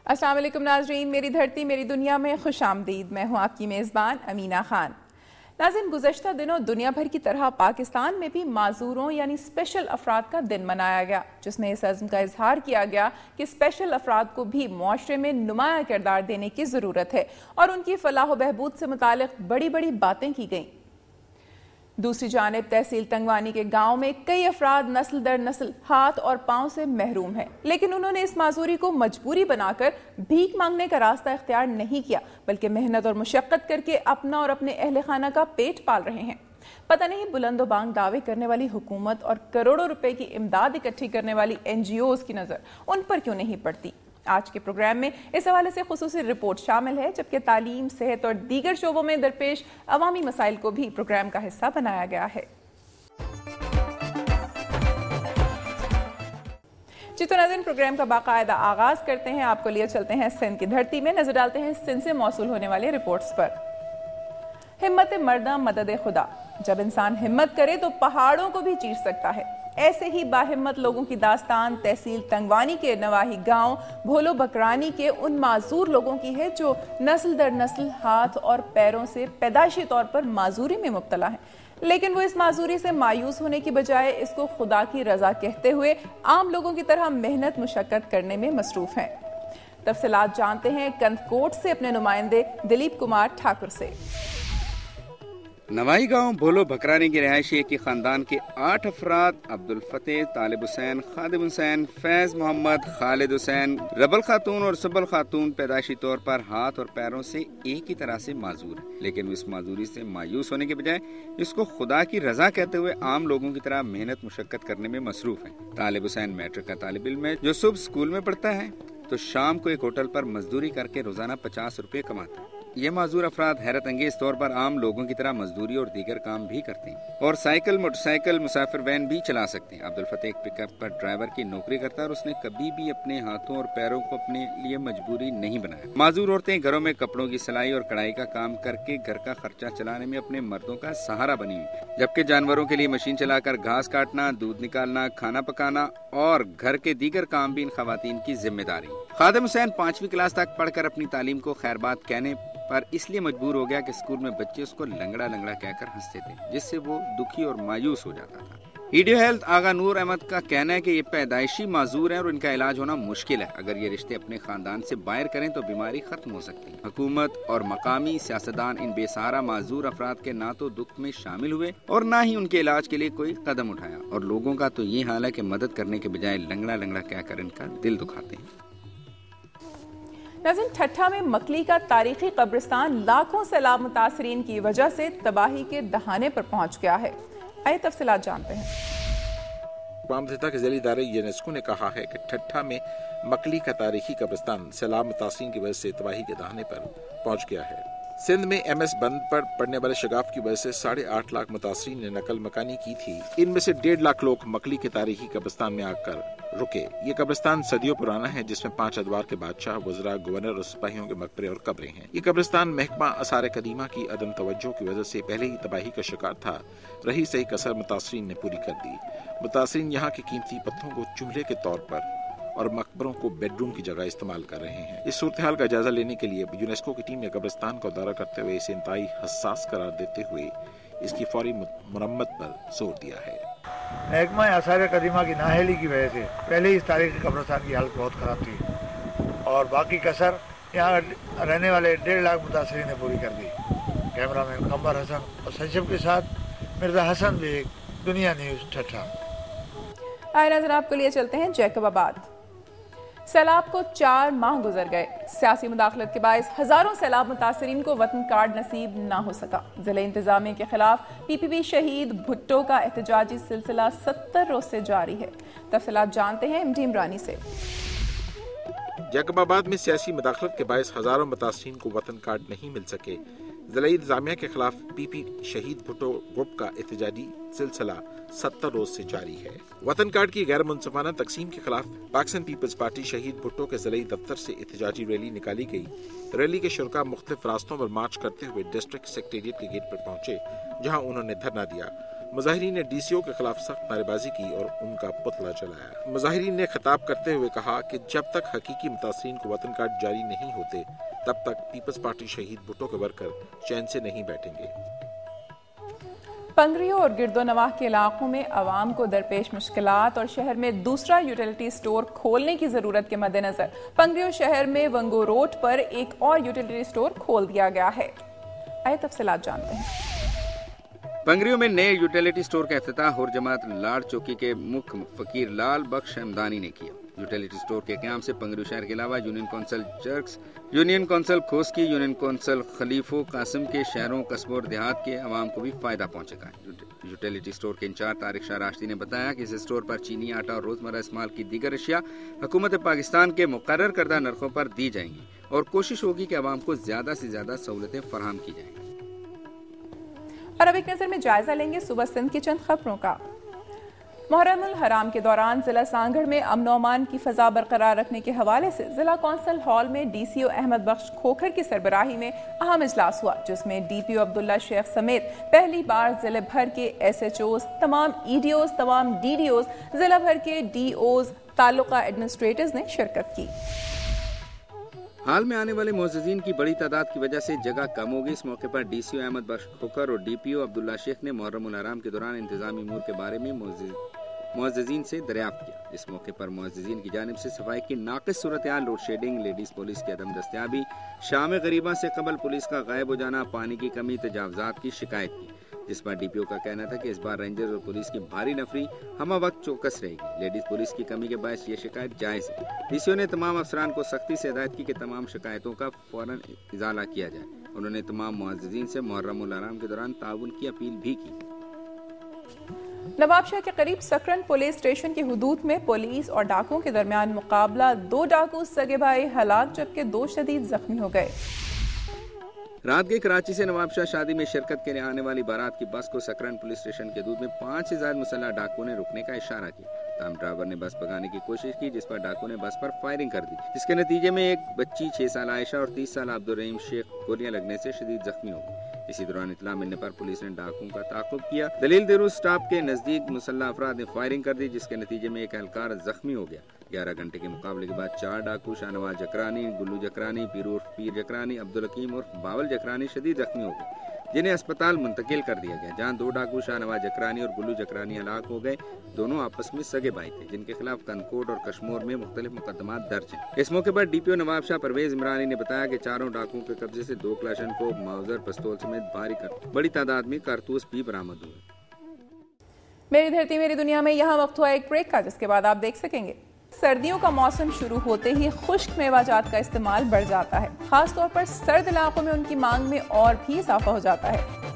अस्सलाम वालेकुम नाज़रीन, मेरी धरती मेरी दुनिया में खुश आमदीद। मैं हूँ आपकी मेज़बान अमीना खान। नाज़रीन, गुज़श्ता दिनों दुनिया भर की तरह पाकिस्तान में भी माजूरों यानी स्पेशल अफराद का दिन मनाया गया, जिसमें इस अज़्म का इजहार किया गया कि स्पेशल अफराद को भी मुआशरे में नुमाया किरदार देने की ज़रूरत है और उनकी फलाह व बहबूद से मुतालिक बड़ी बड़ी बातें की गईं। दूसरी जानिब तहसील तंगवानी के गांव में कई अफराद नस्ल दर नस्ल हाथ और पांव से महरूम हैं, लेकिन उन्होंने इस माजूरी को मजबूरी बनाकर भीख मांगने का रास्ता इख्तियार नहीं किया, बल्कि मेहनत और मुशक्कत करके अपना और अपने अहले खाना का पेट पाल रहे हैं। पता नहीं बुलंदो बांग दावे करने वाली हुकूमत और करोड़ों रुपए की इमदाद इकट्ठी करने वाली NGOs की नजर उन पर क्यों नहीं पड़ती। आज के प्रोग्राम में इस हवाले से खुसूसी रिपोर्ट शामिल है, जबकि तालीम, सेहत और दीगर शोबों में दरपेश अवामी मसाइल को भी प्रोग्राम का हिस्सा बनाया गया है। जी तो नाज़रीन, प्रोग्राम का बाकायदा आगाज करते हैं। आपको लिए चलते हैं सिंध की धरती में, नजर डालते हैं सिंध से मौसूल होने वाले रिपोर्ट्स पर। हिम्मत मर्दा मदद खुदा। जब इंसान हिम्मत करे तो पहाड़ों को भी चीर सकता है। ऐसे ही बाहिम्मत लोगों की दास्तान तहसील तंगवानी के नवाही गांव भोलो बकरानी के उन माजूर लोगों की है जो नस्ल दर नस्ल हाथ और पैरों से पैदाइशी तौर पर माजूरी में मुब्तला है, लेकिन वो इस माजूरी से मायूस होने की बजाय इसको खुदा की रजा कहते हुए आम लोगों की तरह मेहनत मुशक्कत करने में मसरूफ हैं। तफसीलात जानते हैं कंदकोट से अपने नुमाइंदे दिलीप कुमार ठाकुर से। नवाई गांव भोलो बकरानी के रहायशी एक ही खानदान के 8 अफराद अब्दुल फतेह, तालिब हुसैन, खादिम हुसैन, फैज मोहम्मद, खालिद हुसैन, रबल खातून और सबल खातून पैदाइशी तौर पर हाथ और पैरों से एक ही तरह से माजूर है, लेकिन इस माजूरी से मायूस होने के बजाय इसको खुदा की रजा कहते हुए आम लोगों की तरह मेहनत मुशक्कत करने में मसरूफ है। तालिब हुसैन मैट्रिक का तालिब इल्म है जो सुबह स्कूल में पढ़ता है तो शाम को एक होटल पर मजदूरी करके रोजाना 50 रुपए कमाता है। ये माजूर अफराद हैरत अंगेज तौर पर आम लोगों की तरह मजदूरी और दीगर काम भी करते हैं और साइकिल, मोटरसाइकिल, मुसाफिर वैन भी चला सकते हैं। अब्दुल फतेह एक पिकअप पर ड्राइवर की नौकरी करता है और उसने कभी भी अपने हाथों और पैरों को अपने लिए मजबूरी नहीं बनाया। माजूर औरतें घरों में कपड़ों की सिलाई और कढ़ाई का काम करके घर का खर्चा चलाने में अपने मर्दों का सहारा बनी हुई, जबकि जानवरों के लिए मशीन चलाकर घास काटना, दूध निकालना, खाना पकाना और घर के दीगर काम भी इन खवातीन की जिम्मेदारी। खादिम हुसैन 5वीं क्लास तक पढ़कर अपनी तालीम को खैरबात कहने पर इसलिए मजबूर हो गया कि स्कूल में बच्चे उसको लंगड़ा लंगड़ा कहकर हंसते थे, जिससे वो दुखी और मायूस हो जाता था। ईडियो हेल्थ आगा नूर अहमद का कहना है कि ये पैदाइशी माजूर हैं और इनका इलाज होना मुश्किल है। अगर ये रिश्ते अपने खानदान से बाहर करें तो बीमारी खत्म हो सकती है। हुकूमत और मकामी सियासतदान इन बेसहारा माजूर अफराद के ना तो दुख में शामिल हुए और ना ही उनके इलाज के लिए कोई कदम उठाया, और लोगों का तो ये हाल है कि मदद करने के बजाय लंगड़ा लंगड़ा कहकर इनका दिल दुखाते हैं। नाज़रीन, ठट्ठा में मकली का तारीखी कब्रिस्तान लाखों सैलाब मुतासरीन की वजह से तबाही के दहाने पर पहुंच गया है। आइए तफसीलात जानते हैं। अक़वाम मुत्तहिदा के ज़ैली इदारे यूनेस्को ने कहा है कि ठट्ठा में मकली का तारीखी कब्रिस्तान सैलाब मुतासरीन की वजह से तबाही के दहाने पर पहुंच गया है। सिंध में MS बंद पर पड़ने वाले शगाफ की वजह से 8.5 लाख मुतासरीन ने नकल मकानी की थी। इनमें से 1.5 लाख लोग मकली के तारीखी कब्रिस्तान में आकर रुके। ये कब्रिस्तान सदियों पुराना है, जिसमें 5 अदवार के बादशाह, वज़रा, गवर्नर और सिपाहियों के मकबरे और कब्रें हैं। ये कब्रिस्तान महकमा आसार कदीमा की अदम तवज्जो की वजह से पहले ही तबाही का शिकार था। रही सही कसर मुतासरीन ने पूरी कर दी। मुतासरीन यहाँ के कीमती पत्थरों को चूल्हे के तौर पर और मकबरों को बेडरूम की जगह इस्तेमाल कर रहे हैं। इस सूरत हाल का जायजा लेने के लिए यूनेस्को की टीम ने कब्रिस्तान का दौरा करते हुए इसे इंतहाई हसास करार देते हुए इसकी फौरी मुरम्मत पर जोर दिया है। महकमा आसार कदीमा की नाअहली की वजह से पहले ही इस तारीखी कब्रिस्तान की हालत बहुत ख़राब थी और बाकी कसर यहाँ रहने वाले 1.5 लाख मुतासरीन ने पूरी कर दी। कैमरा मैन कमर हसन और सचिव के साथ मिर्जा हसन बेग, दुनिया न्यूज़, ठट्ठा। आए नजर आपको लिए चलते हैं जैकबाबाद। सैलाब को 4 माह गुजर गए। सियासी मुदाखलत के बायस हजारों सैलाब मुतासरीन को वतन कार्ड नसीब ना हो सका। जिला इंतजामिया के खिलाफ PPP शहीद भुट्टो का एहतजाजी सिलसिला 70 रोज से जारी है। तफसीलात जानते हैं MD इमरानी से। जैकबाबाद में सियासी मुदाखलत के बायस हजारों मुतासरीन को वतन कार्ड नहीं मिल सके। जिला इंतजामिया के खिलाफ PP शहीद भुट्टो ग्रुप का एहतजाजी सिलसिला 70 रोज से जारी है। वतन कार्ड की गैर मुनसिफाना तकसीम के खिलाफ पाकिस्तान पीपल्स पार्टी शहीद भुट्टो के जिला दफ्तर से एहतजाजी रैली निकाली गई। रैली के शुरका मुख्तलिफ रास्तों पर मार्च करते हुए डिस्ट्रिक्ट सेक्रेटेरिएट के गेट पर पहुंचे, जहां उन्होंने धरना दिया। मुजाहिरीन ने DCO के खिलाफ सख्त नारेबाजी की और उनका पुतला जलाया। मुजाहिरीन ने खिताब करते हुए कहा कि जब तक हकीकी मुतासरीन को वतन कार्ड जारी नहीं होते तब तक पीपल्स पार्टी शहीद भुट्टो के वर्कर चैन से नहीं बैठेंगे। पंगरियों और गिरदोनवाह के इलाकों में आवाम को दरपेश मुश्किलात और शहर में दूसरा यूटिलिटी स्टोर खोलने की जरूरत के मद्देनजर पंगरियों शहर में वंगो रोड पर एक और यूटिलिटी स्टोर खोल दिया गया है। आइए तफसीलात जानते हैं। पंगरियों में नए यूटिलिटी स्टोर का इफ्तिताह हुर जमात लाड़ चौकी के मुख्य फकीर लाल बख्श हमदानी ने किया। यूटिलिटी स्टोर के क़याम से पंगरियों शहर के अलावा यूनियन कौंसिल चर्क्स, यूनियन कौंसिल खोसकी, यूनियन कौंसिल खलीफो कासिम के शहरों, कस्बों और देहात के अवाम को भी फायदा पहुंचेगा। यूटिलिटी स्टोर के इंचार्ज तारिक शाह राशदी ने बताया कि इस स्टोर पर चीनी, आटा और रोजमर्रा इस्तेमाल की दीगर अशिया हुकूमत पाकिस्तान के मुकर्रर करदा नरखों पर दी जाएंगी और कोशिश होगी कि अवाम को ज्यादा से ज्यादा सहूलतें फराहम की जाएंगी। और अब एक नजर में जायजा लेंगे सुबह सिंध की चंद खबरों का। मुहर्रमुल हराम के दौरान जिला सांगढ़ में अमन और अमान की फजा बरकरार रखने के हवाले से जिला कौंसिल हॉल में DCO अहमद बख्श खोखर की सरबराही में अहम इजलास हुआ, जिसमें DPO अब्दुल्ला शेख समेत पहली बार जिले भर के SHOs, तमाम EDOs, तमाम DDOs, जिला भर के DOs, ताल्लुका एडमिनिस्ट्रेटर्स ने शिरकत की। हाल में आने वाले मुअज़्ज़िज़ीन की बड़ी तादाद की वजह से जगह कम होगी। इस मौके पर DCO अहमद बख्श खोखर और DPO अब्दुल्ला शेख ने मुहर्रमुल हराम के दौरान इंतजामी अमूर के बारे में मुअज़्ज़िज़ीन से दरियाफ्त किया। इस मौके पर मुअज़्ज़िज़ीन की जानिब से सफाई की नाक़िस सूरत-ए-हाल, लोड शेडिंग, लेडीज पुलिस की अदम दस्तयाबी, शाम गरीबा से कबल पुलिस का गायब हो जाना, पानी की कमी, तजावुज़ात की शिकायत की, जिस पर DPO का कहना था कि इस बार रेंजर्स और पुलिस की भारी नफरी हमा वक्त चौकस रहेगी। लेडीज पुलिस की कमी के बायस ये शिकायत जायज़ है। DCO ने तमाम अफसरान को सख्ती से हिदायत की कि तमाम शिकायतों का फौरन इजाला किया जाए। उन्होंने तमाम मुअज़्ज़िज़ीन से मुहर्रमुल हराम के दौरान ताउन की अपील भी की। नवाबशाह के करीब सकरन पुलिस स्टेशन की हुदूद में पुलिस और डाकुओं के दरमियान मुकाबला, 2 डाकू सगे भाई हलाक जबकि 2 शदीद जख्मी हो गए। रात के कराची से नवाबशाह शादी में शिरकत के लिए आने वाली बारात की बस को सकरन पुलिस स्टेशन के हदूद में 5 से ज्यादा मुसल्लह डाकुओं ने रुकने का इशारा किया। तमाम ड्राइवर ने बस भगाने की कोशिश की, जिस पर डाकू ने बस पर फायरिंग कर दी, जिसके नतीजे में एक बच्ची 6 साल आयशा और 30 साल अब्दुल रहीम शेख गोलियां लगने से शदीद जख्मी हो गई। इसी दौरान इतला मिलने पर पुलिस ने डाकुओं का ताक़ुब किया। दलील दिरू स्टॉप के नजदीक मुसल्लह अफराद ने फायरिंग कर दी, जिसके नतीजे में एक एहलकार जख्मी हो गया। 11 घंटे के मुकाबले के बाद 4 डाकू शाहनवाज जकरानी, गुल्लू जकरानी, पीर जकरानी, अब्दुल हकीम और बावल जकरानी शदीद जख्मी हो गए, जिन्हें अस्पताल मुंतकिल कर दिया गया, जहां 2 डाकू शाहनवाज जकरानी और गुल्लू जकरानी हलाक हो गए। दोनों आपस में सगे भाई थे, जिनके खिलाफ कनकोट और कश्मीर में मुख्तलिफ मुकदमात दर्ज हैं। इस मौके पर DPO नवाबशाह परवेज इमरानी ने बताया कि चारों डाकुओं के कब्जे से 2 क्लाशनकोव, माउजर, पिस्तौल समेत बड़ी तादाद में कारतूस भी बरामद हुए। मेरी धरती मेरी दुनिया में यहाँ वक्त हुआ एक ब्रेक का, जिसके बाद आप देख सकेंगे। सर्दियों का मौसम शुरू होते ही खुश्क मेवाजात का इस्तेमाल बढ़ जाता है, खासतौर पर सर्द इलाकों में उनकी मांग में और भी इजाफा हो जाता है।